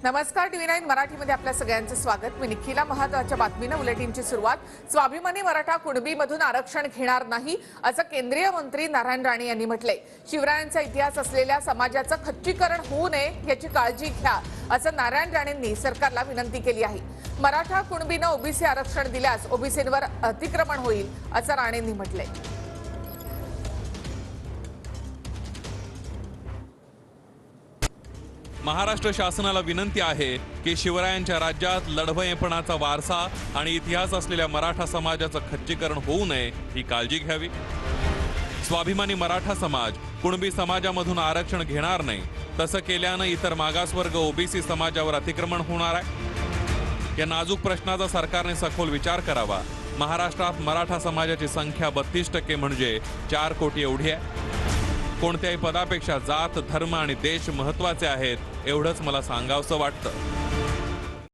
नमस्कार, TV9 मराठीमध्ये आपल्या सगळ्यांचं स्वागत। मी निखिला। महत्त्वाच्या बातमीने बुलेटिनची सुरुवात। स्वाभिमानी मराठा कुणबीमधून आरक्षण घेणार नाही असं केंद्रीय मंत्री नारायण राणे यांनी म्हटलंय। शिवरायांचा इतिहास असलेल्या समाजाचं खच्चीकरण होऊ नये याची काळजी घ्या असं नारायण राणेंनी सरकारला विनंती केली आहे। मराठा कुणबींना ओबीसी आरक्षण दिल्यास ओबीसींवर अतिक्रमण होईल असं राणेंनी म्हटलंय। महाराष्ट्र शासनाला विनंती आहे की शिवरायांच्या राज्यात लढवयेपणाचा वारसा आणि इतिहास असलेल्या मराठा समाजाचं खच्चीकरण होऊ नये ही काळजी घ्यावी। स्वाभिमानी मराठा समाज कुणबी समाजामधून आरक्षण घेणार नाही, तसं केल्यानं इतर मागासवर्ग ओबीसी समाजावर अतिक्रमण होणार आहे। या नाजूक प्रश्नाचा सरकारने सखोल विचार करावा। महाराष्ट्रात मराठा समाजाची संख्या 32% म्हणजे 4 कोटी एवढी आहे। कोणत्याही पदापेक्षा जात, धर्म आणि देश महत्त्वाचे आहेत एवढंच मला सांगावंसं वाटतं।